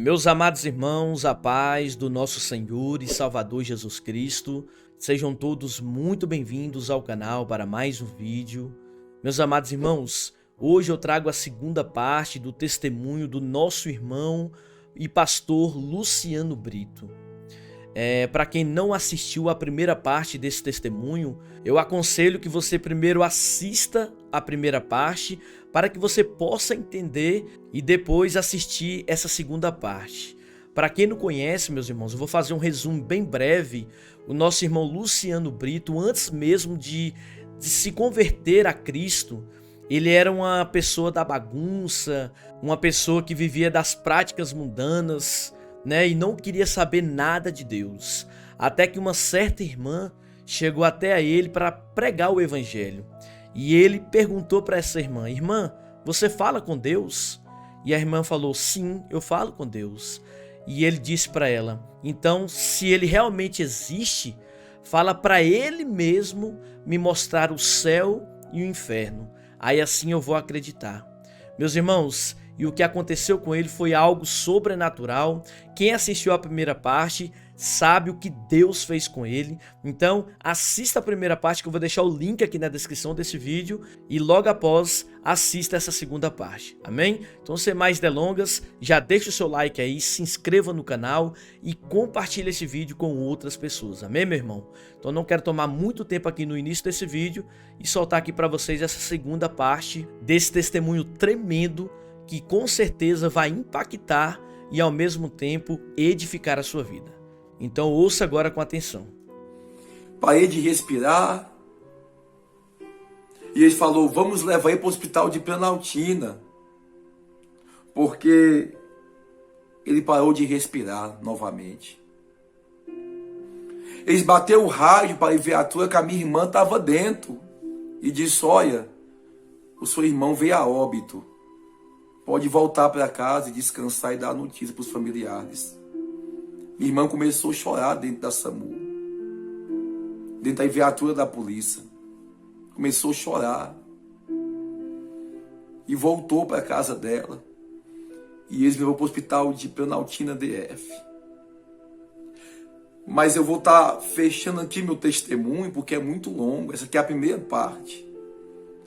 Meus amados irmãos, a paz do nosso Senhor e Salvador Jesus Cristo, sejam todos muito bem-vindos ao canal para mais um vídeo. Meus amados irmãos, hoje eu trago a segunda parte do testemunho do nosso irmão e pastor Luciano Brito. Para quem não assistiu a primeira parte desse testemunho, eu aconselho que você primeiro assista a primeira parte para que você possa entender e depois assistir essa segunda parte. Para quem não conhece, meus irmãos, eu vou fazer um resumo bem breve. O nosso irmão Luciano Brito, antes mesmo de se converter a Cristo, ele era uma pessoa da bagunça, uma pessoa que vivia das práticas mundanas, e não queria saber nada de Deus, até que uma certa irmã chegou até a ele para pregar o evangelho, e ele perguntou para essa irmã: irmã, você fala com Deus? E a irmã falou: sim, eu falo com Deus. E ele disse para ela: então, se ele realmente existe, fala para ele mesmo me mostrar o céu e o inferno, aí assim eu vou acreditar. Meus irmãos, e o que aconteceu com ele foi algo sobrenatural. Quem assistiu a primeira parte sabe o que Deus fez com ele. Então assista a primeira parte, que eu vou deixar o link aqui na descrição desse vídeo, e logo após assista essa segunda parte, amém? Então, sem mais delongas, já deixa o seu like aí, se inscreva no canal e compartilhe esse vídeo com outras pessoas, amém, meu irmão? Então não quero tomar muito tempo aqui no início desse vídeo e soltar aqui para vocês essa segunda parte desse testemunho tremendo, que com certeza vai impactar e ao mesmo tempo edificar a sua vida. Então ouça agora com atenção. Parei de respirar e ele falou: vamos levar ele para o hospital de Planaltina, porque ele parou de respirar novamente. Eles bateram o rádio para a viatura que a minha irmã estava dentro e disse: olha, o seu irmão veio a óbito. Pode voltar para casa e descansar e dar notícia para os familiares. Minha irmã começou a chorar dentro da SAMU, dentro da viatura da polícia. Começou a chorar. E voltou para a casa dela. E eles me levou para o hospital de Planaltina DF. Mas eu vou estar fechando aqui meu testemunho, porque é muito longo. Essa aqui é a primeira parte.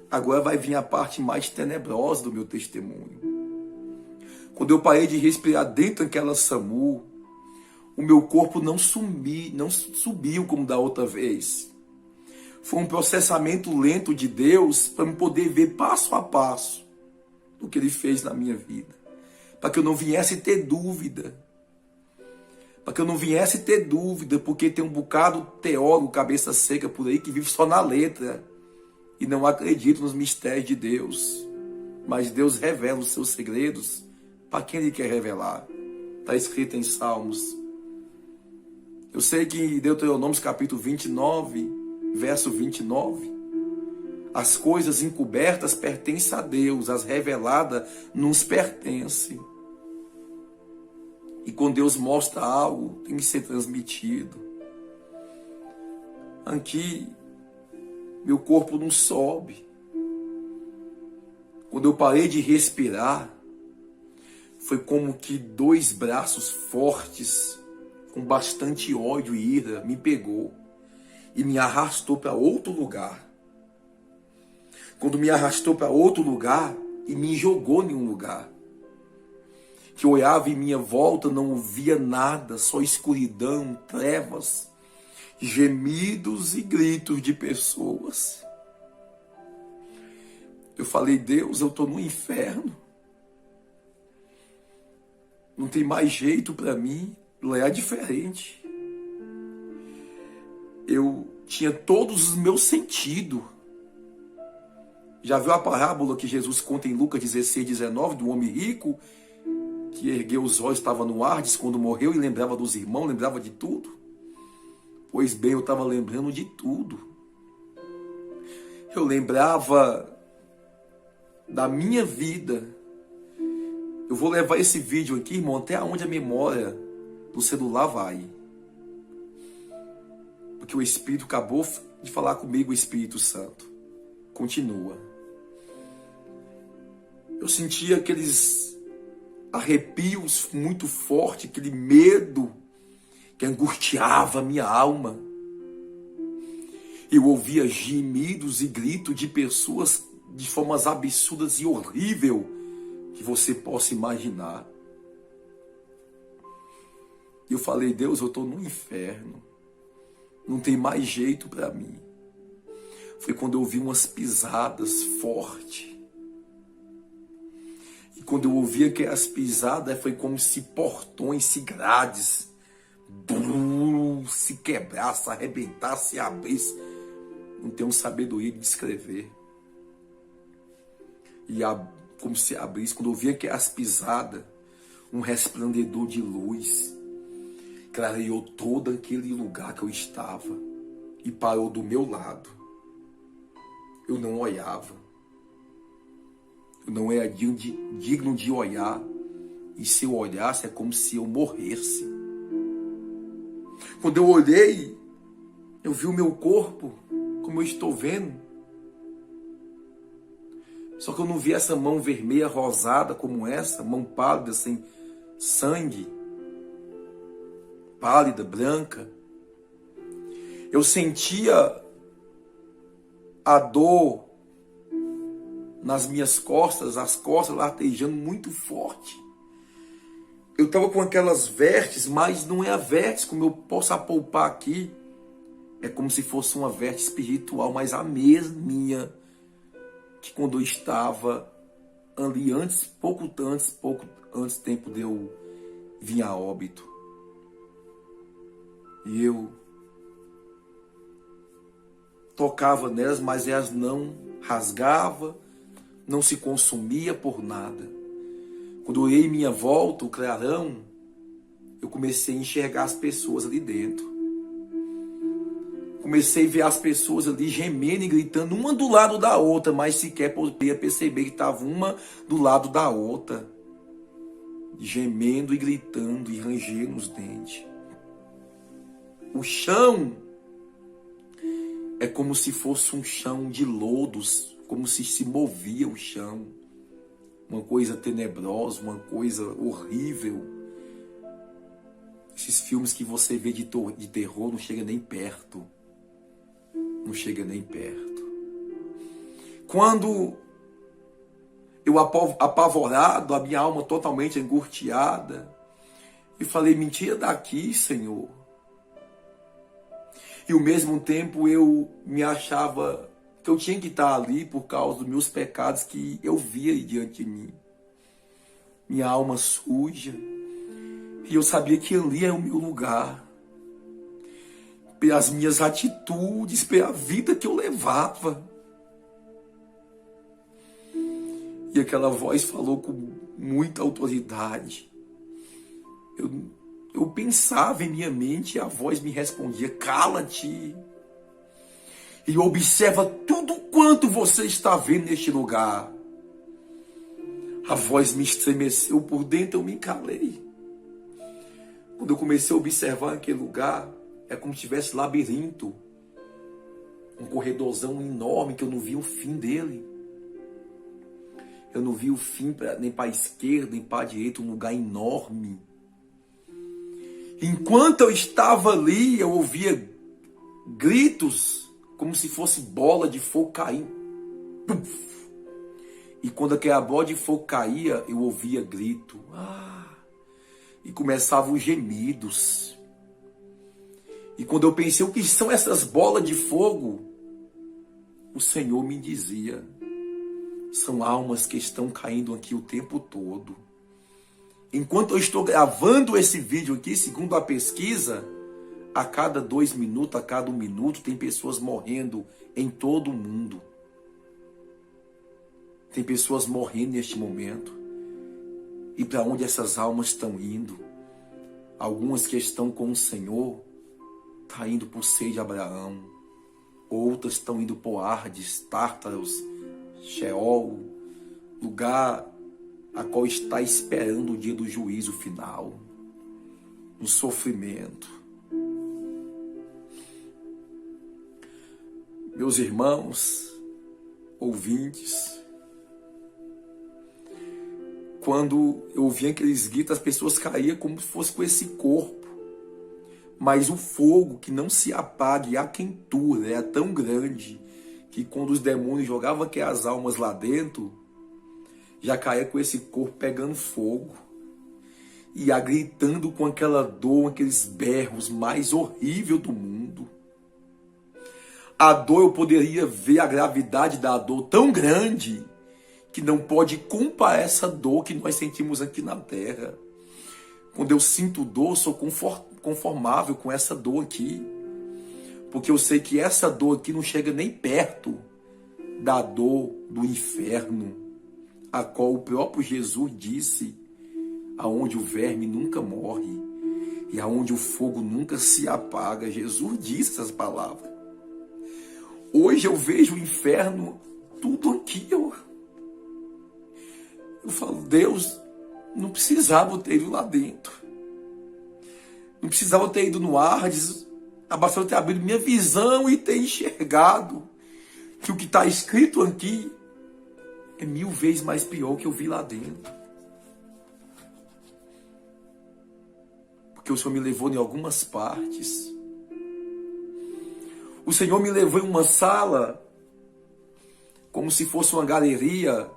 Agora vai vir a parte mais tenebrosa do meu testemunho. Quando eu parei de respirar dentro daquela SAMU, o meu corpo não subiu como da outra vez. Foi um processamento lento de Deus para eu poder ver passo a passo o que Ele fez na minha vida. Para que eu não viesse ter dúvida. Porque tem um bocado teólogo, cabeça seca por aí, que vive só na letra e não acredita nos mistérios de Deus. Mas Deus revela os seus segredos para quem Ele quer revelar. Está escrito em Salmos. Eu sei que em Deuteronômio capítulo 29, verso 29, as coisas encobertas pertencem a Deus, as reveladas nos pertencem. E quando Deus mostra algo, tem que ser transmitido. Aqui, meu corpo não sobe. Quando eu parei de respirar, foi como que dois braços fortes, com bastante ódio e ira, me pegou e me arrastou para outro lugar. Quando me arrastou para outro lugar e me jogou em um lugar, que eu olhava em minha volta, não via nada, só escuridão, trevas, gemidos e gritos de pessoas. Eu falei: Deus, eu estou no inferno. Não tem mais jeito para mim, lá é diferente. Eu tinha todos os meus sentidos. Já viu a parábola que Jesus conta em Lucas 16, 19, do homem rico, que ergueu os olhos, estava no ar, disse quando morreu, e lembrava dos irmãos, lembrava de tudo? Pois bem, eu estava lembrando de tudo. Eu lembrava da minha vida. Eu vou levar esse vídeo aqui, irmão, até onde a memória do celular vai. Porque o Espírito acabou de falar comigo, o Espírito Santo. Continua. Eu sentia arrepios muito forte, aquele medo que angustiava a minha alma. Eu ouvia gemidos e gritos de pessoas de formas absurdas e horríveis que você possa imaginar. E eu falei, Deus, eu estou no inferno. Não tem mais jeito para mim. Foi quando eu ouvi umas pisadas fortes. E quando eu ouvi aquelas pisadas, foi como se portões, se grades, se quebrasse, arrebentasse, se abrisse. Não tenho sabedoria de descrever. E como se abrisse, quando eu ouvi aquelas pisadas, um resplendor de luz clareou todo aquele lugar que eu estava e parou do meu lado. Eu não olhava. Eu não era digno de olhar. E se eu olhasse, é como se eu morresse. Quando eu olhei, eu vi o meu corpo, como eu estou vendo. Só que eu não vi essa mão vermelha, rosada como essa, mão pálida, sem sangue. Pálida, branca. Eu sentia a dor nas minhas costas, as costas latejando muito forte. Eu estava com aquelas vértices, mas não é a vértice como eu posso apalpar aqui. É como se fosse uma vértice espiritual, mas a mesminha que quando eu estava ali pouco antes tempo de eu vir a óbito. E eu tocava nelas, mas elas não rasgavam, não se consumia por nada. Quando eu olhei em minha volta, o clarão, eu comecei a enxergar as pessoas ali dentro. Comecei a ver as pessoas ali gemendo e gritando, uma do lado da outra, mas sequer podia perceber que estava uma do lado da outra. Gemendo e gritando e rangendo os dentes. O chão é como se fosse um chão de lodos, como se movia o chão. Uma coisa tenebrosa, uma coisa horrível. Esses filmes que você vê de terror não chega nem perto. Não chega nem perto. Quando eu apavorado, a minha alma totalmente angustiada, e falei, me tira daqui, Senhor. E ao mesmo tempo eu me achava que eu tinha que estar ali por causa dos meus pecados que eu via diante de mim. Minha alma suja. E eu sabia que ali é o meu lugar. Pelas minhas atitudes, pela vida que eu levava. E aquela voz falou com muita autoridade. Eu pensava em minha mente e a voz me respondia, cala-te. E observa tudo quanto você está vendo neste lugar. A voz me estremeceu por dentro, eu me calei. Quando eu comecei a observar aquele lugar, é como se tivesse labirinto. Um corredorzão enorme que eu não vi o fim dele. Eu não vi o fim nem para a esquerda, nem para a direita, um lugar enorme. Enquanto eu estava ali, eu ouvia gritos, como se fosse bola de fogo caindo. Puf! E quando aquela bola de fogo caía, eu ouvia grito. E começavam os gemidos. E quando eu pensei, o que são essas bolas de fogo? O Senhor me dizia, são almas que estão caindo aqui o tempo todo. Enquanto eu estou gravando esse vídeo aqui, segundo a pesquisa, a cada 2 minutos, a cada 1 minuto, tem pessoas morrendo em todo o mundo. Tem pessoas morrendo neste momento. E para onde essas almas estão indo? Algumas que estão com o Senhor, estão indo por Ser de Abraão. Outras estão indo por Hades, Tártaros, Sheol, lugar a qual está esperando o dia do juízo final, no sofrimento. Meus irmãos, ouvintes, quando eu ouvia aqueles gritos, as pessoas caíam como se fosse com esse corpo. Mas o fogo que não se apaga e a quentura é tão grande que quando os demônios jogavam aquelas almas lá dentro, já caía com esse corpo pegando fogo. E ia gritando com aquela dor, aqueles berros mais horríveis do mundo. A dor, eu poderia ver a gravidade da dor tão grande que não pode comparar essa dor que nós sentimos aqui na terra. Quando eu sinto dor, sou conformável com essa dor aqui. Porque eu sei que essa dor aqui não chega nem perto da dor do inferno, a qual o próprio Jesus disse, aonde o verme nunca morre e aonde o fogo nunca se apaga. Jesus disse essas palavras. Hoje eu vejo o inferno tudo aqui. Eu falo, Deus, não precisava ter ido lá dentro. Não precisava ter ido no Hades. Bastou ter abrido minha visão e ter enxergado que o que está escrito aqui é 1000 vezes mais pior que eu vi lá dentro. Porque o Senhor me levou em algumas partes. O Senhor me levou em uma sala, como se fosse uma galeria,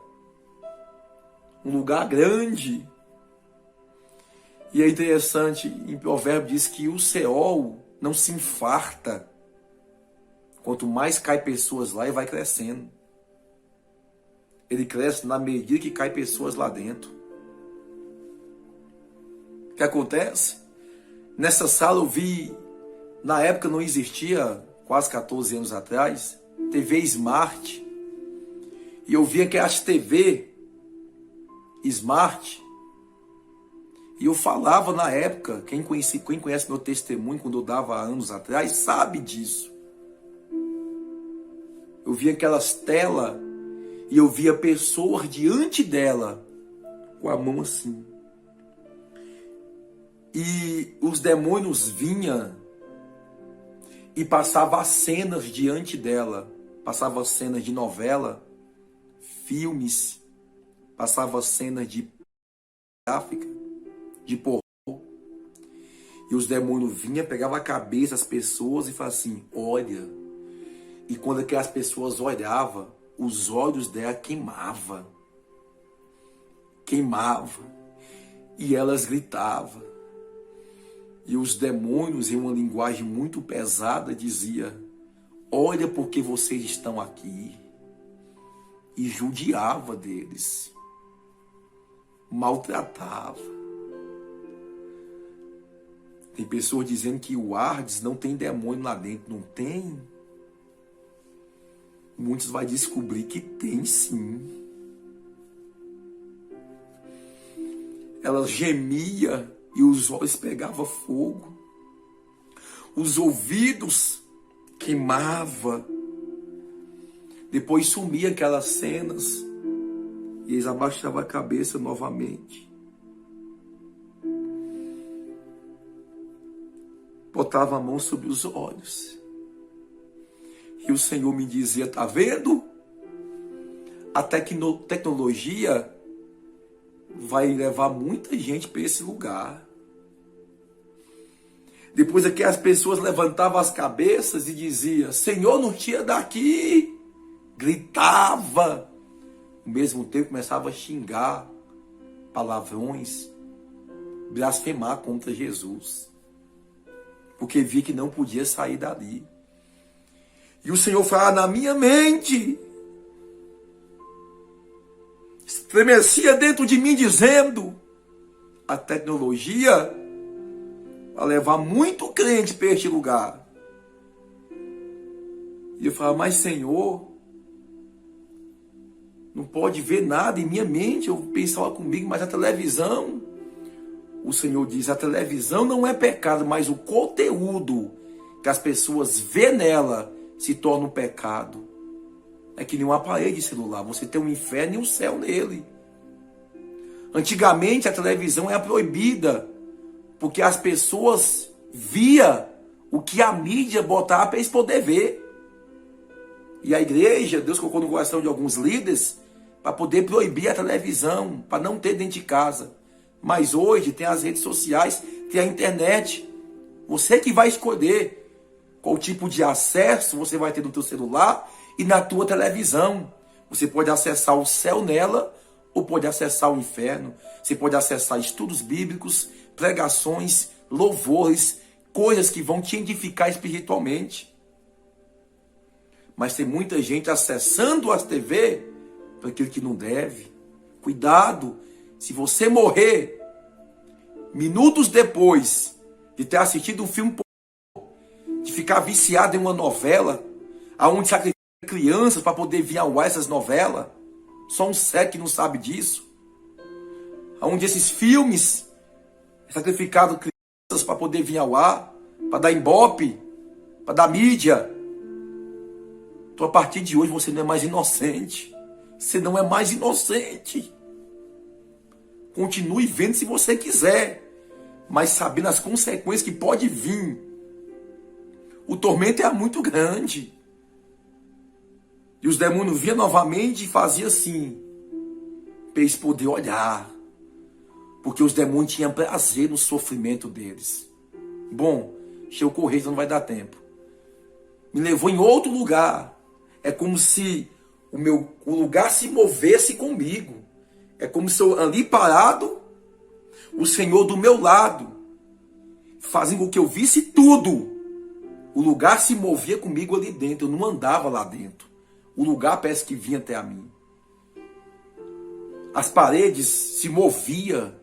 um lugar grande. E é interessante, em Provérbios diz que o Seol não se infarta. Quanto mais cai pessoas lá, ele vai crescendo. Ele cresce na medida que cai pessoas lá dentro. O que acontece? Nessa sala eu vi, na época não existia, quase 14 anos atrás, TV Smart. E eu via que as TV Smart. E eu falava na época, quem conhece meu testemunho quando eu dava anos atrás, sabe disso. Eu via aquelas telas e eu via pessoas diante dela com a mão assim. E os demônios vinham e passavam as cenas diante dela. Passavam cenas de novela, filmes, passavam cenas de gráfica, de pornô. E os demônios vinham, pegavam a cabeça das pessoas e falavam assim, olha. E quando aquelas pessoas olhavam, os olhos dela queimavam. E elas gritavam. E os demônios, em uma linguagem muito pesada, dizia, olha porque vocês estão aqui. E judiava deles. Maltratava. Tem pessoas dizendo que o Hades não tem demônio lá dentro. Não tem? Muitos vão descobrir que tem sim. Ela gemia e os olhos pegavam fogo. Os ouvidos queimavam. Depois sumia aquelas cenas. E eles abaixavam a cabeça novamente. Botava a mão sobre os olhos. E o Senhor me dizia, tá vendo? A tecnologia vai levar muita gente para esse lugar. Depois aqui as pessoas levantavam as cabeças e diziam, Senhor, não tira daqui. Gritava. Ao mesmo tempo começava a xingar palavrões, blasfemar contra Jesus. Porque via que não podia sair dali. E o Senhor falava na minha mente. Estremecia dentro de mim dizendo, a tecnologia vai levar muito crente para este lugar. E eu falava, mas Senhor, não pode ver nada em minha mente. Eu pensava comigo, mas a televisão, o Senhor diz, a televisão não é pecado, mas o conteúdo que as pessoas vê nela se torna um pecado. É que nem um aparelho de celular, você tem um inferno e um céu nele. Antigamente a televisão era proibida, porque as pessoas via o que a mídia botava para eles poderem ver. E a igreja, Deus colocou no coração de alguns líderes, para poder proibir a televisão, para não ter dentro de casa. Mas hoje tem as redes sociais, tem a internet. Você que vai escolher qual tipo de acesso você vai ter no teu celular e na tua televisão. Você pode acessar o céu nela ou pode acessar o inferno. Você pode acessar estudos bíblicos, pregações, louvores, coisas que vão te edificar espiritualmente. Mas tem muita gente acessando as TV para aquilo que não deve. Cuidado, se você morrer minutos depois de ter assistido um filme, de ficar viciado em uma novela, aonde sacrifica crianças para poder vir ao ar essas novelas, só um cego que não sabe disso, aonde esses filmes sacrificaram crianças para poder vir ao ar, para dar ibope, para dar mídia. Então a partir de hoje você não é mais inocente. Você não é mais inocente. Continue vendo se você quiser, mas sabendo as consequências que pode vir. O tormento é muito grande. E os demônios vinham novamente e faziam assim, para eles poderem olhar. Porque os demônios tinham prazer no sofrimento deles. Bom, deixa eu correr, então não vai dar tempo. Me levou em outro lugar. É como se o lugar se movesse comigo. É como se eu ali parado, o Senhor do meu lado, fazendo com que eu visse tudo. O lugar se movia comigo ali dentro, eu não andava lá dentro. O lugar parece que vinha até a mim. As paredes se moviam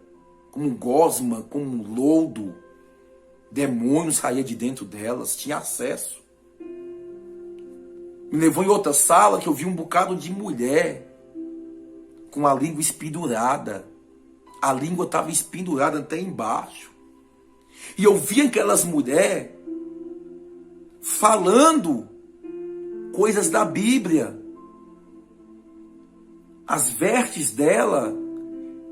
como um gosma, como um lodo. Demônios saíam de dentro delas, tinha acesso. Me levou em outra sala que eu vi um bocado de mulher com a língua espendurada. A língua estava espendurada até embaixo. E eu vi aquelas mulheres falando coisas da Bíblia. As vestes dela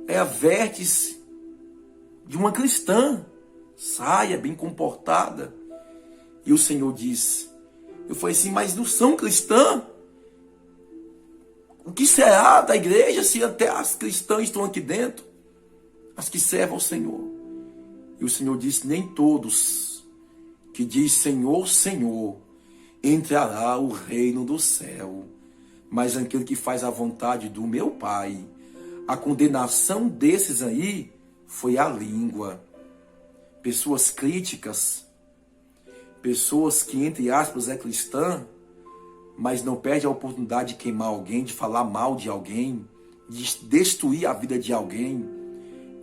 é a vestes de uma cristã. Saia, bem comportada. E o Senhor disse... Eu falei assim, mas não são cristãs? O que será da igreja se até as cristãs estão aqui dentro? As que servem ao Senhor. E o Senhor disse, nem todos que diz Senhor, Senhor, entrará o reino do céu, mas aquele que faz a vontade do meu Pai. A condenação desses aí foi a língua. Pessoas críticas, pessoas que, entre aspas, é cristã, mas não perde a oportunidade de queimar alguém, de falar mal de alguém, de destruir a vida de alguém.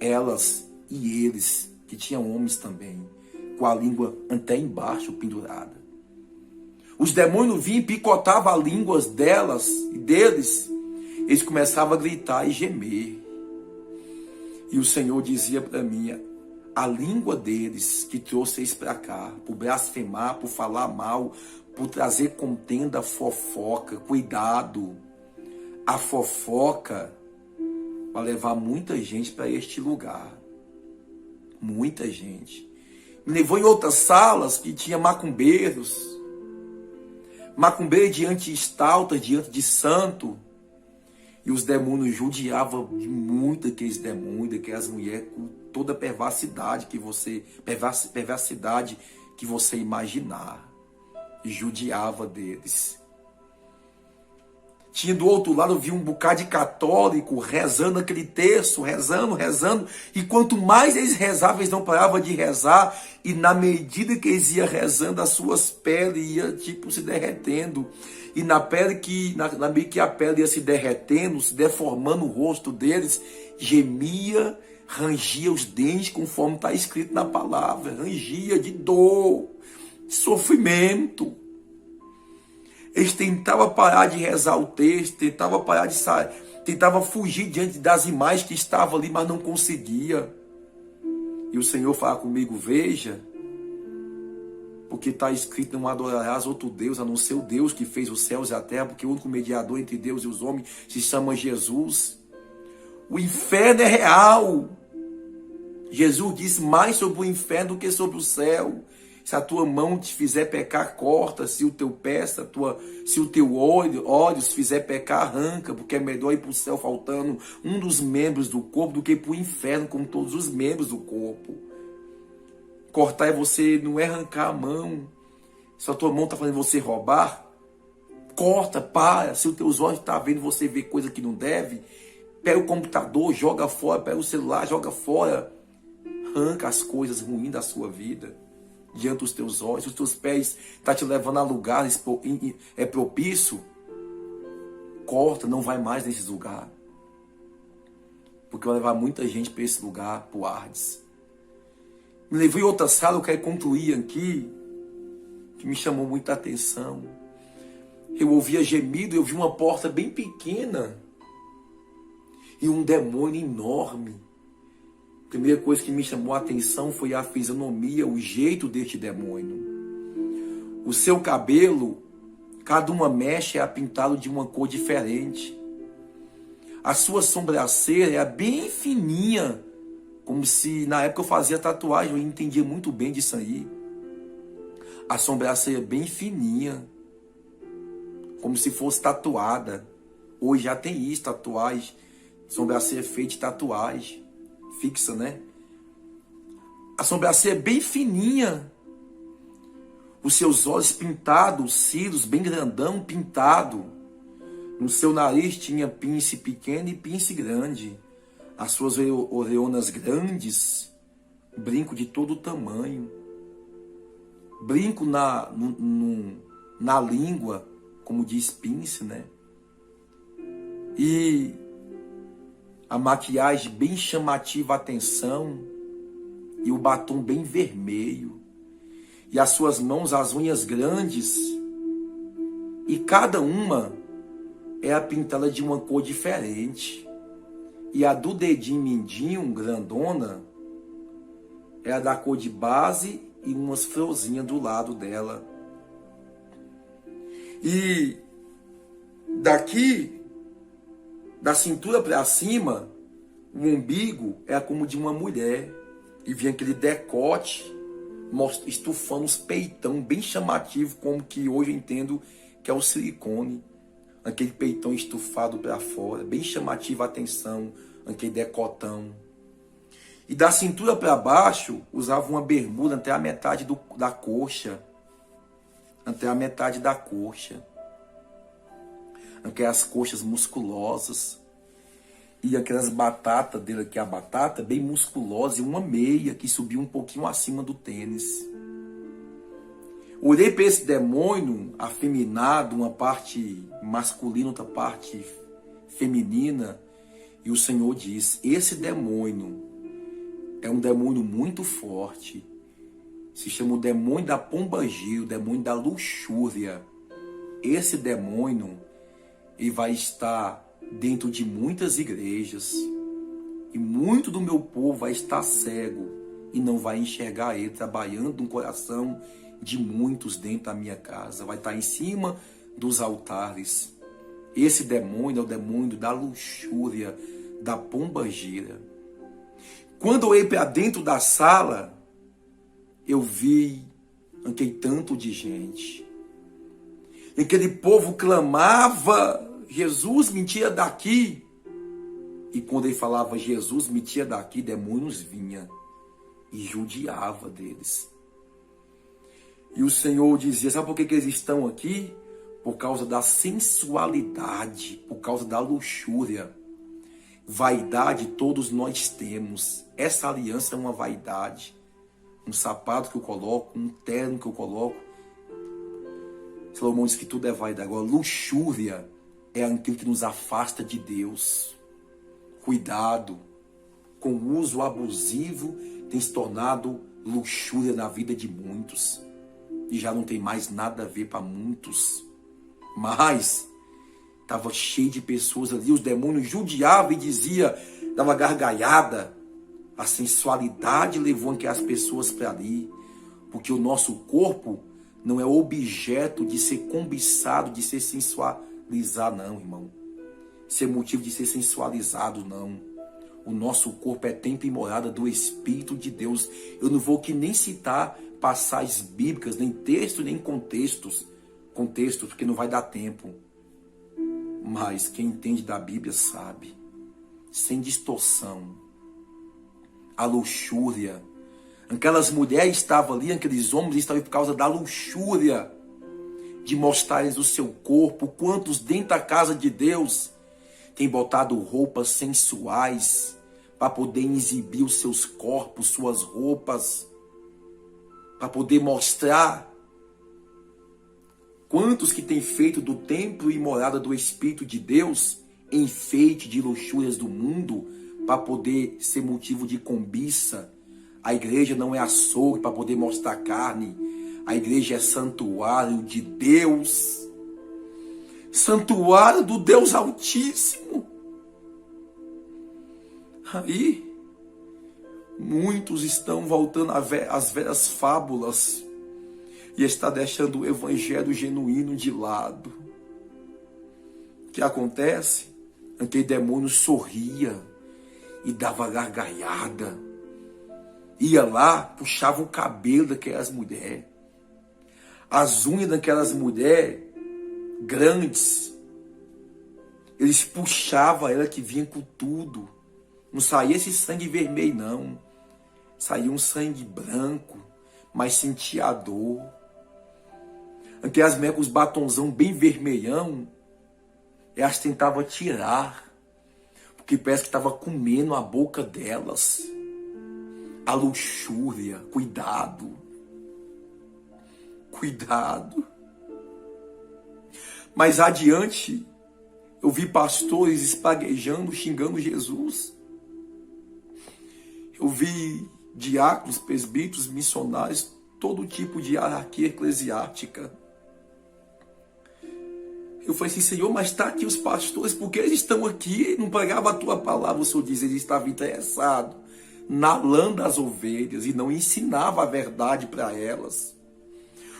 Elas e eles, que tinham homens também, com a língua até embaixo pendurada. Os demônios vinham e picotavam as línguas delas e deles. Eles começavam a gritar e gemer. E o Senhor dizia para mim, a língua deles que trouxe eles para cá, por blasfemar, por falar mal, por trazer contenda, fofoca, cuidado. A fofoca vai levar muita gente para este lugar. Muita gente. Me levou em outras salas que tinha macumbeiros. Macumbeiro diante de estátuas, diante de santo. E os demônios judiavam de muito aqueles demônios, daquelas mulheres com toda a perversidade que você imaginar. E judiava deles. Tinha do outro lado, eu vi um bocado de católico rezando aquele terço, rezando. E quanto mais eles rezavam, eles não paravam de rezar. E na medida que eles iam rezando, as suas peles iam tipo se derretendo. E na medida que a pele ia se derretendo, se deformando o rosto deles, gemia, rangia os dentes, conforme está escrito na palavra. Rangia de dor, de sofrimento. Eles tentavam parar de rezar o texto, tentavam parar de sair, tentavam fugir diante das imagens que estavam ali, mas não conseguia. E o Senhor fala comigo, veja, porque está escrito, não adorarás outro Deus, a não ser o Deus que fez os céus e a terra, porque o único mediador entre Deus e os homens se chama Jesus. O inferno é real. Jesus disse mais sobre o inferno do que sobre o céu. Se a tua mão te fizer pecar, corta. Se o teu pé, se o teu olho se fizer pecar, arranca. Porque é melhor ir para o céu faltando um dos membros do corpo do que ir para o inferno com todos os membros do corpo. Cortar é você, não é arrancar a mão. Se a tua mão está fazendo você roubar, corta, para. Se os teus olhos estão vendo você ver coisa que não deve, pega o computador, joga fora. Pega o celular, joga fora. Arranca as coisas ruins da sua vida diante dos teus olhos. Se os teus pés estão te levando a lugares propício, corta, não vai mais nesses lugares. Porque vai levar muita gente para esse lugar, para o Hades. Me levou em outra sala, eu quero concluir aqui, que me chamou muita atenção. Eu ouvia gemido, eu vi uma porta bem pequena e um demônio enorme. A primeira coisa que me chamou a atenção foi a fisionomia, o jeito deste demônio. O seu cabelo, cada uma mecha é pintado de uma cor diferente. A sua sobrancelha é bem fininha, como se na época eu fazia tatuagem, eu entendia muito bem disso aí. A sobrancelha bem fininha, como se fosse tatuada. Hoje já tem isso, tatuagem, sobrancelha feita de tatuagem. Fixa, né? A sobrancelha é bem fininha. Os seus olhos pintados, os cílios bem grandão, pintado. No seu nariz tinha pince pequeno e pince grande. As suas orelhas grandes, brinco de todo tamanho. Brinco na língua, como diz pince, né? E a maquiagem bem chamativa a atenção, e o batom bem vermelho, e as suas mãos, as unhas grandes, e cada uma é pintada de uma cor diferente, e a do dedinho mindinho, grandona, é a da cor de base e umas florzinhas do lado dela. E daqui, da cintura para cima, o umbigo é como de uma mulher. E vinha aquele decote, estufando os peitão, bem chamativo, como que hoje eu entendo que é o silicone. Aquele peitão estufado para fora, bem chamativo a atenção, aquele decotão. E da cintura para baixo, usava uma bermuda até a metade da coxa. Até a metade da coxa. Aquelas coxas musculosas. E aquelas batatas dele aqui, a batata bem musculosa, e uma meia que subia um pouquinho acima do tênis. Olhei para esse demônio afeminado, uma parte masculina, outra parte feminina, e o Senhor diz: esse demônio é um demônio muito forte. Se chama o demônio da pombagira, o demônio da luxúria. Esse demônio, ele vai estar dentro de muitas igrejas, e muito do meu povo vai estar cego e não vai enxergar ele trabalhando no coração de muitos dentro da minha casa. Vai estar em cima dos altares. Esse demônio é o demônio da luxúria, da pombagira. Quando eu ia para dentro da sala, eu vi aquele tanto de gente. Aquele povo clamava: Jesus, me tira daqui. E quando ele falava Jesus, me tira daqui, demônios vinha e judiava deles. E o Senhor dizia: sabe por que eles estão aqui? Por causa da sensualidade, por causa da luxúria. Vaidade todos nós temos. Essa aliança é uma vaidade. Um sapato que eu coloco, um terno que eu coloco. Salomão diz que tudo é vaidade. Agora, luxúria é aquilo que nos afasta de Deus. Cuidado. Com o uso abusivo tem se tornado luxúria na vida de muitos. E já não tem mais nada a ver para muitos. Mas estava cheio de pessoas ali. Os demônios judiavam e dizia, dava gargalhada. A sensualidade levou aquelas pessoas para ali. Porque o nosso corpo não é objeto de ser cobiçado, de ser sensualizado, não, irmão. Ser motivo de ser sensualizado, não. O nosso corpo é templo e morada do Espírito de Deus. Eu não vou aqui nem citar passagens bíblicas, nem textos, nem contextos, porque não vai dar tempo. Mas quem entende da Bíblia sabe, sem distorção, a luxúria. Aquelas mulheres estavam ali, aqueles homens estavam por causa da luxúria de mostrarem o seu corpo. Quantos dentro da casa de Deus têm botado roupas sensuais para poder exibir os seus corpos, suas roupas, para poder mostrar. Quantos que têm feito do templo e morada do Espírito de Deus enfeite de luxúrias do mundo para poder ser motivo de cobiça. A igreja não é açougue para poder mostrar carne. A igreja é santuário de Deus. Santuário do Deus Altíssimo. Aí, muitos estão voltando às velhas fábulas e está deixando o evangelho genuíno de lado. O que acontece? Aquele demônio sorria e dava gargalhada. Ia lá, puxava o cabelo daquelas mulheres. As unhas daquelas mulheres grandes. Eles puxavam ela que vinha com tudo. Não saía esse sangue vermelho, não. Saía um sangue branco, mas sentia a dor. Aquelas mulheres com os batonzão bem vermelhão, elas tentavam tirar, porque parece que estava comendo a boca delas. A luxúria, cuidado. Cuidado. Mais adiante, eu vi pastores espaguejando, xingando Jesus. Eu vi diáconos, presbíteros, missionários, todo tipo de hierarquia eclesiástica. Eu falei assim, Senhor, mas está aqui os pastores, porque eles estão aqui, não pregavam a tua palavra. O Senhor diz, eles estavam interessados na lã das ovelhas e não ensinava a verdade para elas.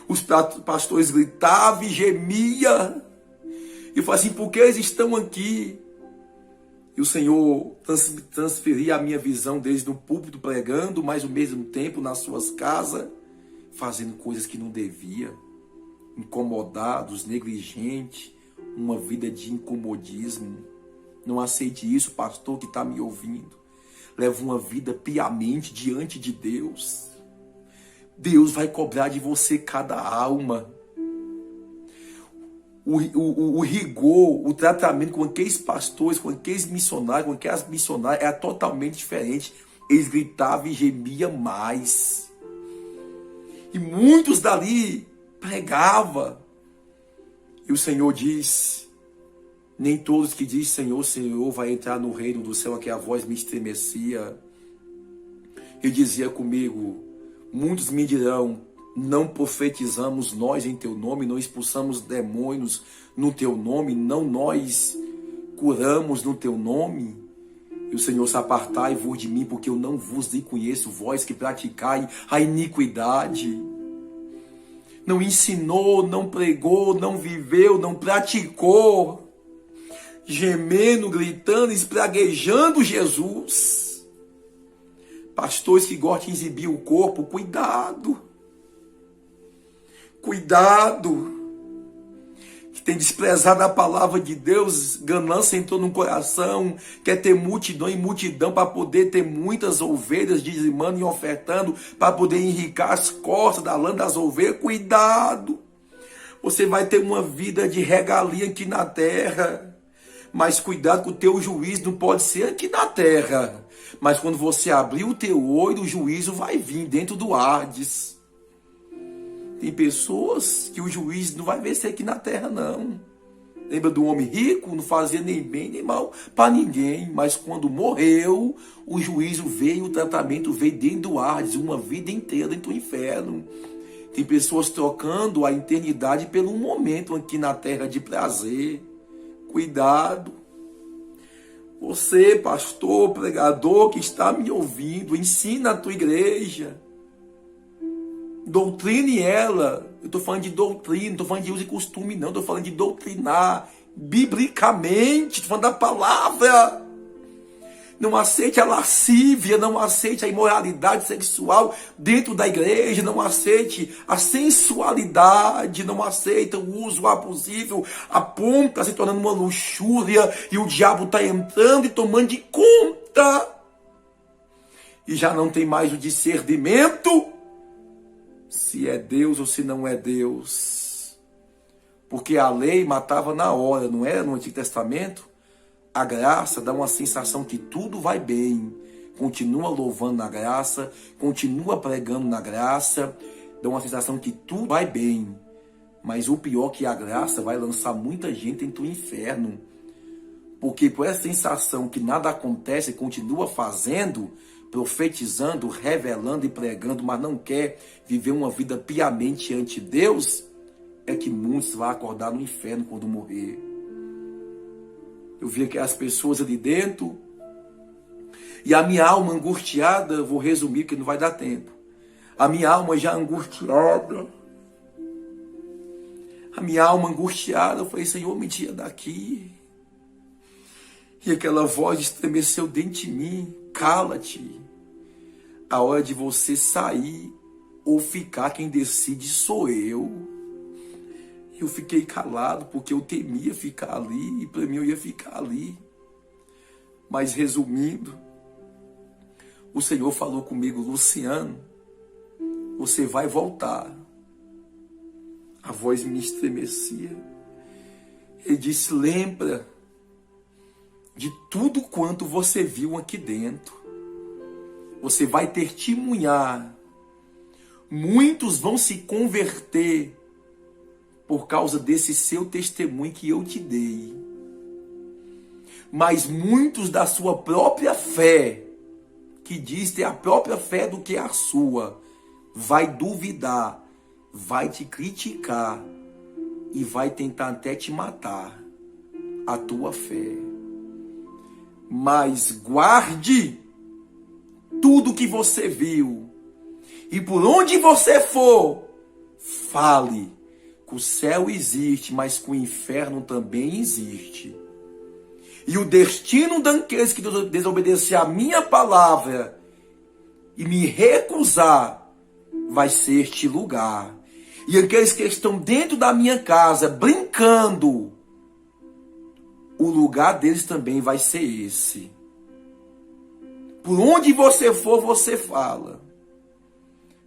Os pastores gritavam e gemiam. E eu falei assim, por que eles estão aqui? E o Senhor transferia a minha visão deles no púlpito pregando, mas ao mesmo tempo nas suas casas, fazendo coisas que não devia, incomodados, negligentes, uma vida de incomodismo. Não aceite isso, pastor que está me ouvindo. Leva uma vida piamente diante de Deus. Deus vai cobrar de você cada alma. O rigor, o tratamento com aqueles pastores, com aqueles missionários, com aquelas missionárias era totalmente diferente. Eles gritavam e gemiam mais. E muitos dali pregavam. E o Senhor diz, nem todos que dizem Senhor, Senhor, vai entrar no reino do céu. Aqui a voz me estremecia. Ele dizia comigo, muitos me dirão, não profetizamos nós em teu nome, não expulsamos demônios no teu nome, não nós curamos no teu nome. E o Senhor se apartai-vos de mim, porque eu não vos conheço, vós que praticai a iniquidade. Não ensinou, não pregou, não viveu, não praticou, gemendo, gritando, espraguejando Jesus. Pastores que gostam de exibir o corpo, cuidado. Cuidado, que tem desprezado a palavra de Deus, ganância entrou no coração, quer ter multidão e multidão para poder ter muitas ovelhas dizimando e ofertando, para poder enricar as costas da lã das ovelhas. Cuidado, você vai ter uma vida de regalia aqui na terra, mas cuidado que o teu juízo não pode ser aqui na terra, mas quando você abrir o teu olho, o juízo vai vir dentro do Hades. Tem pessoas que o juiz não vai vencer aqui na terra, não. Lembra do homem rico? Não fazia nem bem nem mal para ninguém. Mas quando morreu, o juízo veio, o tratamento veio dentro do Hades, uma vida inteira dentro do inferno. Tem pessoas trocando a eternidade pelo momento aqui na terra de prazer. Cuidado. Você, pastor, pregador que está me ouvindo, ensina a tua igreja. Doutrine ela. Eu estou falando de doutrina, não estou falando de uso e costume, não. Estou falando de doutrinar biblicamente. Estou falando da palavra. Não aceite a lascívia, não aceite a imoralidade sexual dentro da igreja, não aceite a sensualidade, não aceite o uso abusivo, a ponto está se tornando uma luxúria e o diabo está entrando e tomando de conta. E já não tem mais o discernimento se é Deus ou se não é Deus. Porque a lei matava na hora, não era no Antigo Testamento? A graça dá uma sensação que tudo vai bem. Continua louvando na graça, continua pregando na graça, dá uma sensação que tudo vai bem. Mas o pior é que a graça vai lançar muita gente dentro do inferno. Porque por essa sensação que nada acontece, continua fazendo, profetizando, revelando e pregando, mas não quer viver uma vida piamente ante Deus, é que muitos vão acordar no inferno quando morrer. Eu vi aquelas pessoas ali dentro, e a minha alma angustiada, eu vou resumir porque não vai dar tempo. A minha alma já angustiada, eu falei, Senhor, me tira daqui. E aquela voz estremeceu dentro de mim, cala-te. A hora de você sair ou ficar, quem decide sou eu. Eu fiquei calado porque eu temia ficar ali e para mim eu ia ficar ali. Mas resumindo, o Senhor falou comigo, Luciano, você vai voltar. A voz me estremecia. Ele disse, lembra de tudo quanto você viu aqui dentro. Você vai testemunhar. Muitos vão se converter por causa desse seu testemunho que eu te dei. Mas muitos da sua própria fé, que diz ter a própria fé do que a sua, vai duvidar, vai te criticar e vai tentar até te matar a tua fé. Mas guarde tudo que você viu e por onde você for, fale que o céu existe, mas que o inferno também existe. E o destino daqueles que desobedecer a minha palavra e me recusar vai ser este lugar. E aqueles que estão dentro da minha casa brincando, o lugar deles também vai ser esse. Por onde você for, você fala.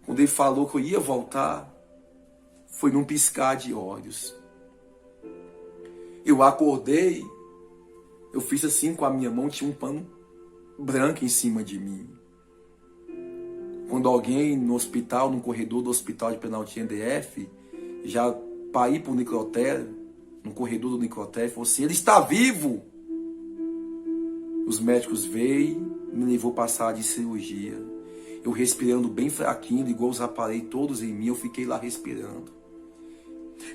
Quando ele falou que eu ia voltar, foi num piscar de olhos. Eu acordei, eu fiz assim com a minha mão, tinha um pano branco em cima de mim. Quando alguém no hospital, no corredor do hospital de Penaltinha DF, já para ir para o necrotério, no corredor do necrotério, falou assim, ele está vivo! Os médicos veio, me levou para a sala de cirurgia. Eu respirando bem fraquinho, igual os aparelhos todos em mim, eu fiquei lá respirando.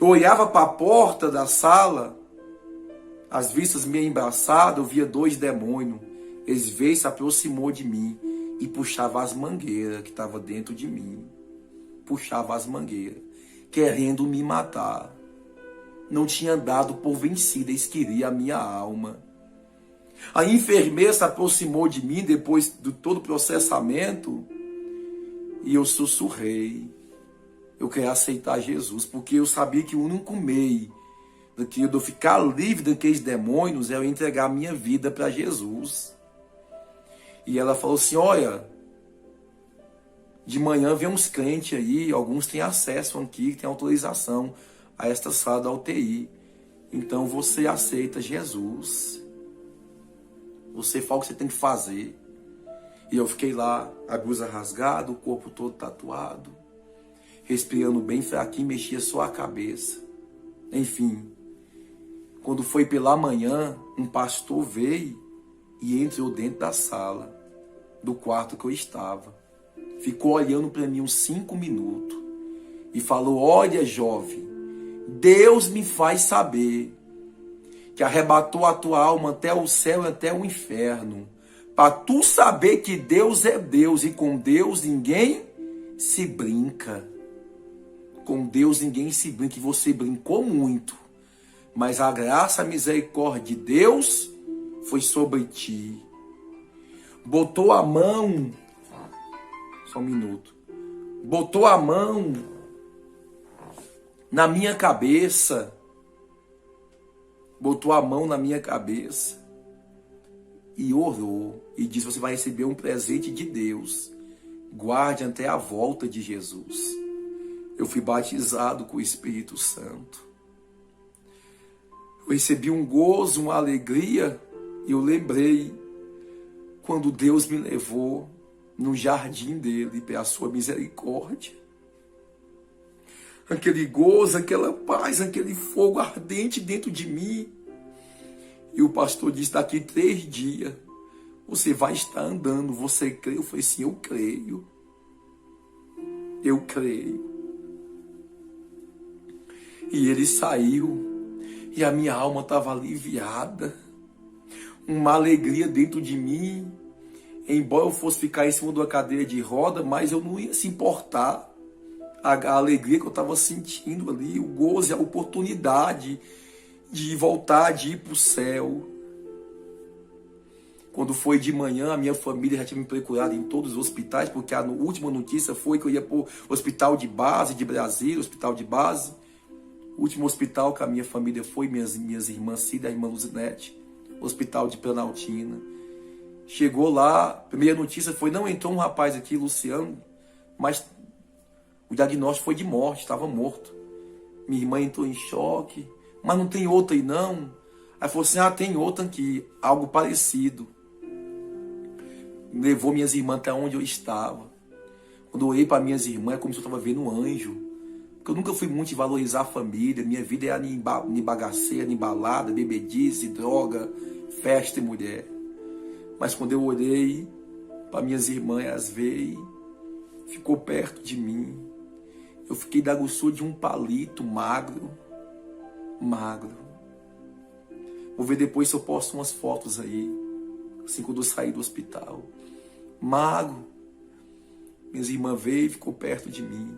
Eu olhava para a porta da sala, as vistas meio embaçadas, eu via dois demônios. Eles veio, se aproximou de mim e puxava as mangueiras que estavam dentro de mim. Puxava as mangueiras, querendo me matar. Não tinha dado por vencida, eles queriam a minha alma. A enfermeira se aproximou de mim depois de todo o processamento e eu sussurrei. Eu queria aceitar Jesus, porque eu sabia que o único meio de eu ficar livre daqueles demônios é eu entregar a minha vida para Jesus. E ela falou assim, olha, de manhã vem uns crentes aí, alguns têm acesso aqui, têm autorização a esta sala da UTI. Então você aceita Jesus. Você fala o que você tem que fazer. E eu fiquei lá, a blusa rasgada, o corpo todo tatuado, respirando bem fraquinho, mexia só a cabeça. Enfim, quando foi pela manhã, um pastor veio e entrou dentro da sala, do quarto que eu estava. Ficou olhando para mim uns 5 minutos e falou, olha jovem, Deus me faz saber que arrebatou a tua alma até o céu e até o inferno, para tu saber que Deus é Deus e com Deus ninguém se brinca. Com Deus ninguém se brinca, e você brincou muito, mas a graça, a misericórdia de Deus foi sobre ti. botou a mão, só um minuto, botou a mão na minha cabeça, botou a mão na minha cabeça e orou e disse: você vai receber um presente de Deus, guarde até a volta de Jesus. Eu fui batizado com o Espírito Santo. Eu recebi um gozo, uma alegria, e eu lembrei quando Deus me levou no jardim dele, pela sua misericórdia. Aquele gozo, aquela paz, aquele fogo ardente dentro de mim. E o pastor disse: daqui 3 dias, você vai estar andando, você crê? Eu falei assim: eu creio. Eu creio. E ele saiu, e a minha alma estava aliviada. Uma alegria dentro de mim. Embora eu fosse ficar em cima de uma cadeira de roda, mas eu não ia se importar. A alegria que eu estava sentindo ali, o gozo e a oportunidade de voltar, de ir para o céu. Quando foi de manhã, a minha família já tinha me procurado em todos os hospitais, porque a última notícia foi que eu ia para o hospital de base de Brasília, hospital de base. O último hospital que a minha família foi, minhas irmãs Cida e a irmã Luzinete, hospital de Planaltina. Chegou lá, a primeira notícia foi: não entrou um rapaz aqui, Luciano, mas o diagnóstico foi de morte, estava morto. Minha irmã entrou em choque: mas não tem outra aí não? Aí falou assim: tem outra aqui, algo parecido. Levou minhas irmãs até onde eu estava. Quando eu olhei para minhas irmãs, é como se eu estava vendo um anjo. Porque eu nunca fui muito de valorizar a família, minha vida era em bagaceira, em balada, bebedice, droga, festa e mulher. Mas quando eu olhei para minhas irmãs, elas veio, ficou perto de mim. Eu fiquei da grossura de um palito, magro. Vou ver depois se eu posto umas fotos aí, assim, quando eu saí do hospital. Magro. Minhas irmãs veio e ficou perto de mim.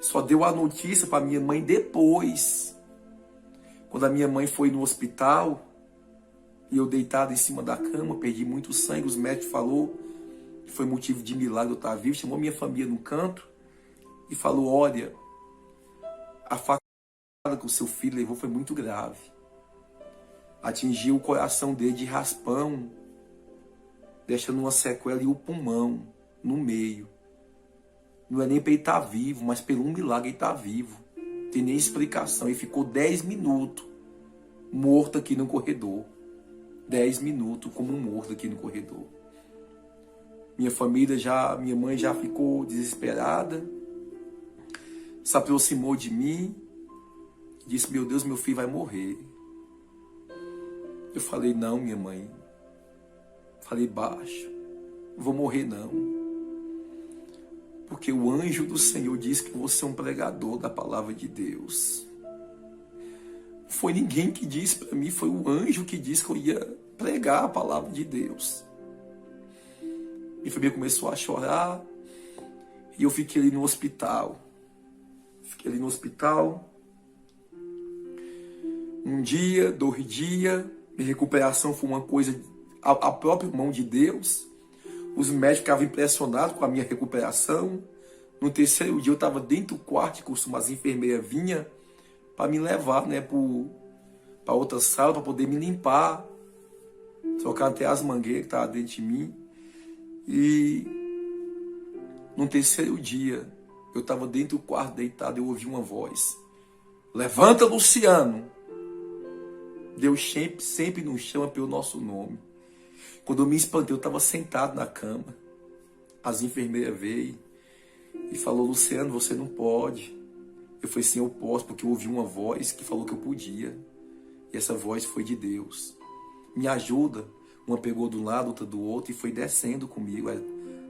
Só deu a notícia para minha mãe depois. Quando a minha mãe foi no hospital, e eu deitado em cima da cama, perdi muito sangue, os médicos falaram que foi motivo de milagre eu estar vivo. Chamou minha família no canto e falou: olha, a facada que o seu filho levou foi muito grave. Atingiu o coração dele de raspão, deixando uma sequela e o pulmão no meio. Não é nem para ele estar vivo, mas pelo um milagre ele está vivo. Não tem nem explicação. Ele ficou 10 minutos morto aqui no corredor. 10 minutos como um morto aqui no corredor. Minha mãe já ficou desesperada, se aproximou de mim e disse: meu Deus, meu filho vai morrer. Eu falei: não, minha mãe. Falei baixo: não vou morrer não. Porque o anjo do Senhor disse que você é um pregador da palavra de Deus. Não foi ninguém que disse para mim, foi o anjo que disse que eu ia pregar a palavra de Deus. Minha família começou a chorar e eu fiquei ali no hospital. Um dia, 2 dias, minha recuperação foi uma coisa, a própria mão de Deus. Os médicos ficavam impressionados com a minha recuperação. No 3º dia eu estava dentro do quarto, que as enfermeiras vinham para me levar, né, para outra sala, para poder me limpar. Trocar até as mangueiras que estavam dentro de mim. E no 3º dia, eu estava dentro do quarto deitado e eu ouvi uma voz: levanta, Luciano. Deus sempre nos chama pelo nosso nome. Quando eu me espantei, eu estava sentado na cama. As enfermeiras veio e falou: Luciano, você não pode. Eu falei: sim, eu posso, porque eu ouvi uma voz que falou que eu podia. E essa voz foi de Deus. Me ajuda. Uma pegou de um lado, outra do outro, e foi descendo comigo,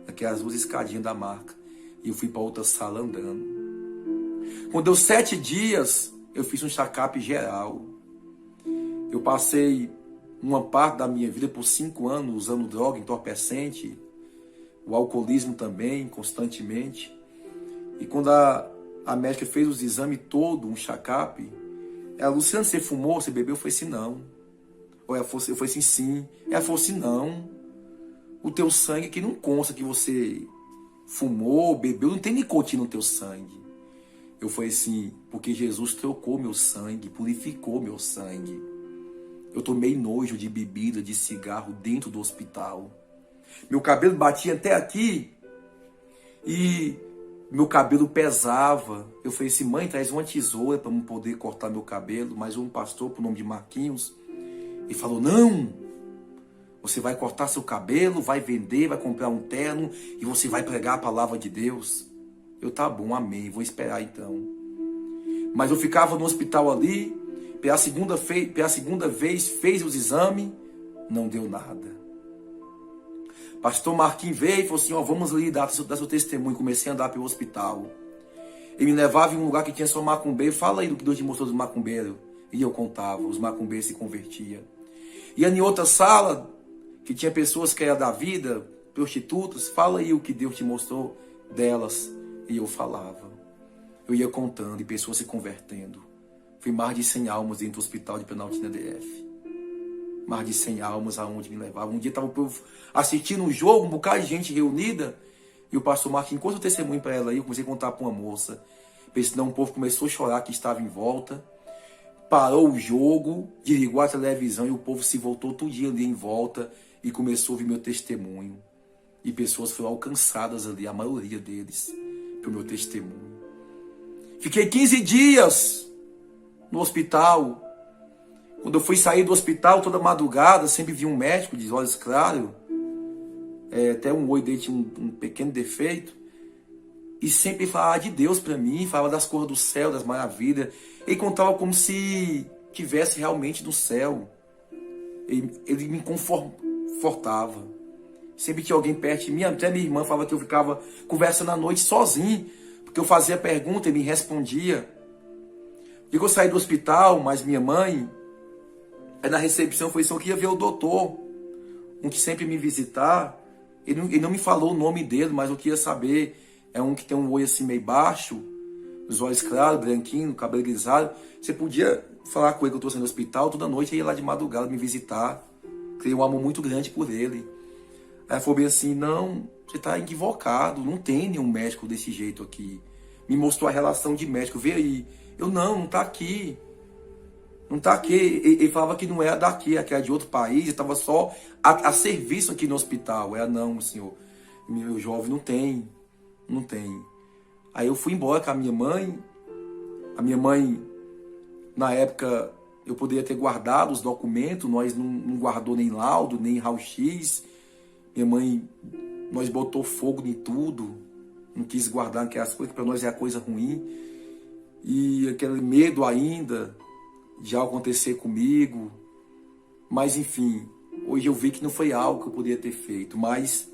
aquelas 2 escadinhas da marca. E eu fui para outra sala andando. Quando deu 7 dias, eu fiz um check-up geral. Eu passei uma parte da minha vida por 5 anos usando droga, entorpecente, o alcoolismo também, constantemente. E quando a médica fez os exames todos, um check-up, ela: Luciano, você fumou, você bebeu? Eu falei assim: não. Ou ela falou assim: sim. Ela falou assim: não. o teu sangue que não consta que você fumou, bebeu, não tem nicotina no teu sangue. Eu falei assim, porque Jesus trocou meu sangue, purificou meu sangue. Eu tomei nojo de bebida, de cigarro dentro do hospital. Meu cabelo batia até aqui e meu cabelo pesava. Eu falei assim, mãe, traz uma tesoura para eu poder cortar meu cabelo. Mas um pastor, por nome de Marquinhos, ele falou, não, você vai cortar seu cabelo, vai vender, vai comprar um terno e você vai pregar a palavra de Deus. Eu, tá bom, amém, vou esperar então. Mas eu ficava no hospital ali, pela segunda vez fez os exames, não deu nada. Pastor Marquinhos veio e falou assim, ó, vamos ali dar seu testemunho. Comecei a andar pelo hospital. Ele me levava em um lugar que tinha só macumbeiro. Fala aí do que Deus te mostrou dos macumbeiros. E eu contava, os macumbeiros se convertiam. E em outra sala, que tinha pessoas que eram da vida, prostitutas, fala aí o que Deus te mostrou delas. E eu falava. Eu ia contando e pessoas se convertendo. Fui mais de 100 almas dentro do hospital de Planaltina DF. Mais de 100 almas aonde me levavam. Um dia estava assistindo um jogo, um bocado de gente reunida. E o pastor Marquinhos, enquanto eu testemunho para ela aí, eu comecei a contar para uma moça. Senão o povo começou a chorar que estava em volta. Parou o jogo, desligou a televisão e o povo se voltou todo dia ali em volta e começou a ouvir meu testemunho. E pessoas foram alcançadas ali, a maioria deles, pelo meu testemunho. Fiquei 15 dias no hospital. Quando eu fui sair do hospital toda madrugada, sempre vi um médico de olhos claros. Até um olho dele tinha um pequeno defeito. E sempre falava de Deus para mim, falava das cores do céu, das maravilhas. Ele contava como se tivesse realmente no céu. Ele me confortava. Sempre tinha alguém perto de mim, até minha irmã falava que eu ficava conversando à noite sozinho, porque eu fazia pergunta e me respondia. E eu saí do hospital, mas minha mãe, na recepção, foi só que ia ver o doutor, um que sempre me visitar. Ele não me falou o nome dele, mas eu queria saber. É um que tem um olho assim meio baixo, os olhos claros, branquinho, cabelo grisalho. Você podia falar com ele que eu estou saindo do hospital, toda noite eu ia lá de madrugada me visitar. Criei um amor muito grande por ele. Aí falou bem assim, não, você está equivocado, não tem nenhum médico desse jeito aqui. Me mostrou a relação de médico, vê aí. Eu, não está aqui. Não está aqui. Ele falava que não era daqui, que era de outro país, estava só a serviço aqui no hospital. Não, senhor, meu jovem, não tem. Não tem. Aí eu fui embora com a minha mãe. A minha mãe, na época, eu poderia ter guardado os documentos, nós não guardou nem laudo, nem raio-x. Minha mãe, nós botou fogo em tudo, não quis guardar aquelas coisas, que para nós é a coisa ruim. E aquele medo ainda de algo acontecer comigo. Mas enfim, hoje eu vi que não foi algo que eu poderia ter feito, mas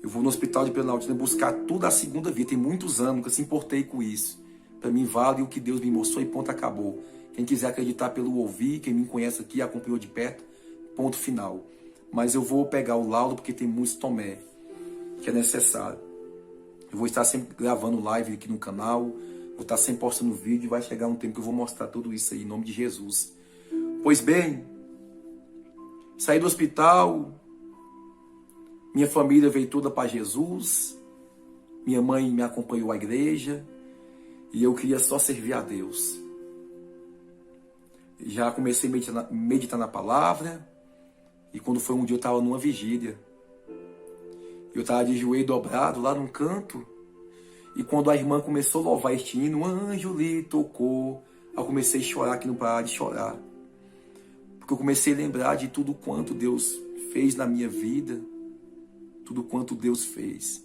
eu vou no hospital de Planaltina buscar tudo a segunda via. Tem muitos anos que eu se importei com isso. Para mim vale o que Deus me mostrou e ponto, acabou. Quem quiser acreditar pelo ouvir, quem me conhece aqui, acompanhou de perto, ponto final. Mas eu vou pegar o laudo porque tem muitos tomé que é necessário. Eu vou estar sempre gravando live aqui no canal, vou estar sempre postando vídeo e vai chegar um tempo que eu vou mostrar tudo isso aí em nome de Jesus. Pois bem, saí do hospital, minha família veio toda para Jesus, minha mãe me acompanhou à igreja e eu queria só servir a Deus. Já comecei a meditar na palavra e quando foi um dia eu estava numa vigília. Eu estava de joelho dobrado lá num canto e quando a irmã começou a louvar este hino, um anjo lhe tocou, eu comecei a chorar, que não parava de chorar. Porque eu comecei a lembrar de tudo quanto Deus fez na minha vida, tudo quanto Deus fez.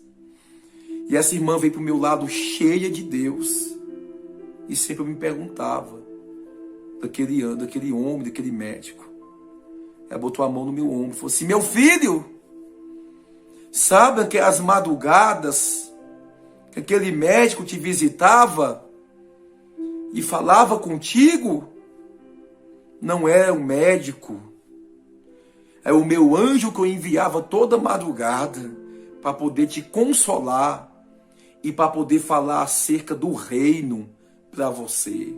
E essa irmã veio para o meu lado cheia de Deus. E sempre eu me perguntava daquele homem, daquele médico. Ela botou a mão no meu ombro e falou assim, meu filho, sabe que as madrugadas que aquele médico te visitava e falava contigo? Não era um médico, é o meu anjo que eu enviava toda madrugada para poder te consolar e para poder falar acerca do reino para você.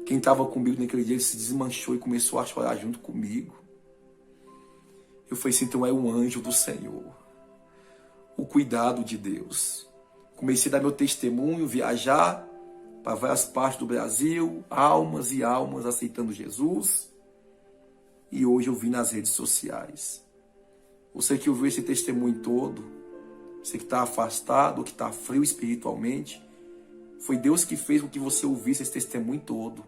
Quem estava comigo naquele dia, ele se desmanchou e começou a chorar junto comigo. Eu falei assim, então é um anjo do Senhor. O cuidado de Deus. Comecei a dar meu testemunho, viajar para várias partes do Brasil, almas e almas aceitando Jesus. E hoje eu vim nas redes sociais. Você que ouviu esse testemunho todo, você que está afastado, que está frio espiritualmente, foi Deus que fez com que você ouvisse esse testemunho todo.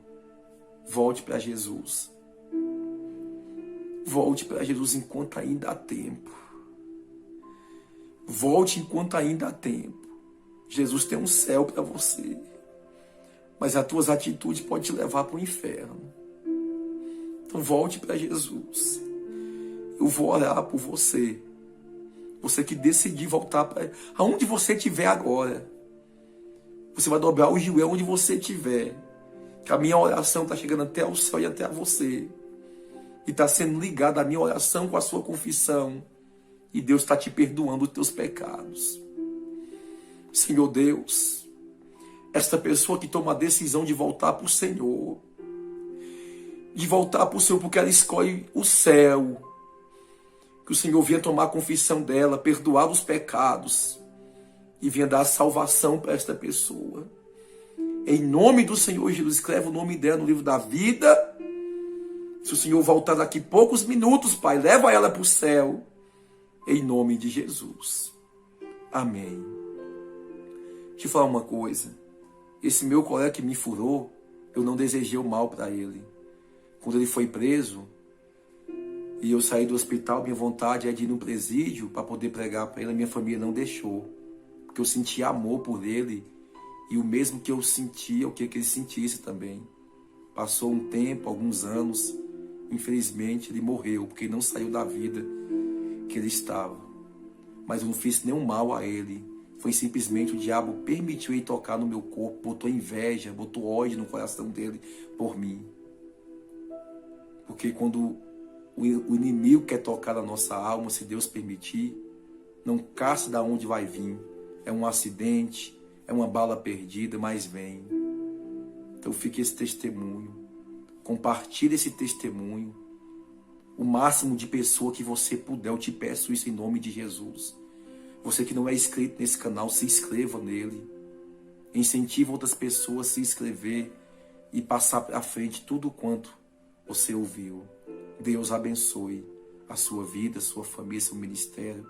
Volte para Jesus. Volte para Jesus enquanto ainda há tempo. Volte enquanto ainda há tempo. Jesus tem um céu para você. Mas as tuas atitudes podem te levar para o inferno. Então volte para Jesus. Eu vou orar por você. Você que decidir voltar para... Aonde você estiver agora. Você vai dobrar o joelho onde você estiver. Que a minha oração está chegando até o céu e até você. E está sendo ligada a minha oração com a sua confissão. E Deus está te perdoando os teus pecados. Senhor Deus, esta pessoa que toma a decisão de voltar para o Senhor, de voltar para o Senhor porque ela escolhe o céu, que o Senhor venha tomar a confissão dela, perdoar os pecados e venha dar salvação para esta pessoa. Em nome do Senhor Jesus, escreve o nome dela no livro da vida. Se o Senhor voltar daqui poucos minutos, Pai, leva ela para o céu. Em nome de Jesus. Amém. Deixa eu falar uma coisa. Esse meu colega que me furou, eu não desejei o mal para ele. Quando ele foi preso, e eu saí do hospital, minha vontade é de ir no presídio para poder pregar para ele. A minha família não deixou. Porque eu sentia amor por ele. E o mesmo que eu sentia, eu queria que ele sentisse também. Passou um tempo, alguns anos. Infelizmente, ele morreu, porque não saiu da vida que ele estava. Mas eu não fiz nenhum mal a ele. Foi simplesmente o diabo permitiu ele tocar no meu corpo, botou inveja, botou ódio no coração dele por mim. Porque quando o inimigo quer tocar na nossa alma, se Deus permitir, não caça de onde vai vir. É um acidente, é uma bala perdida, mas vem. Então fique esse testemunho. Compartilhe esse testemunho. O máximo de pessoa que você puder, eu te peço isso em nome de Jesus. Você que não é inscrito nesse canal, se inscreva nele. Incentive outras pessoas a se inscrever e passar à frente tudo quanto você ouviu. Deus abençoe a sua vida, a sua família, seu ministério,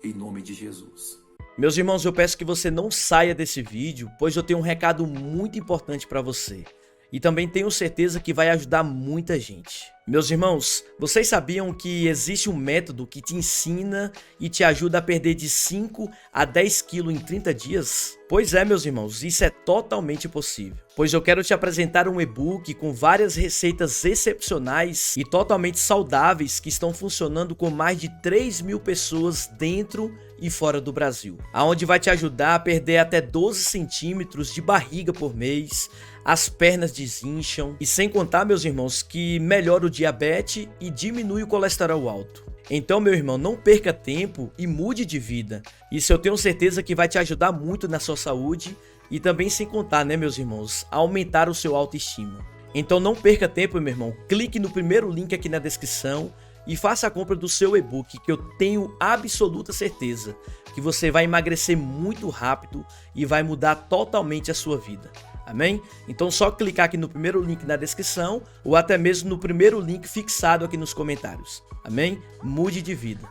em nome de Jesus. Meus irmãos, eu peço que você não saia desse vídeo, pois eu tenho um recado muito importante para você. E também tenho certeza que vai ajudar muita gente. Meus irmãos, vocês sabiam que existe um método que te ensina e te ajuda a perder de 5 a 10 quilos em 30 dias? Pois é, meus irmãos, isso é totalmente possível. Pois eu quero te apresentar um e-book com várias receitas excepcionais e totalmente saudáveis que estão funcionando com mais de 3.000 pessoas dentro e fora do Brasil. Aonde vai te ajudar a perder até 12 centímetros de barriga por mês, as pernas desincham e sem contar, meus irmãos, que melhora o diabetes e diminui o colesterol alto. Então, meu irmão, não perca tempo e mude de vida. Isso eu tenho certeza que vai te ajudar muito na sua saúde e também sem contar, né, meus irmãos, a aumentar o seu autoestima. Então não perca tempo, meu irmão, clique no primeiro link aqui na descrição e faça a compra do seu e-book, que eu tenho absoluta certeza que você vai emagrecer muito rápido e vai mudar totalmente a sua vida. Amém? Então só clicar aqui no primeiro link na descrição ou até mesmo no primeiro link fixado aqui nos comentários. Amém? Mude de vida.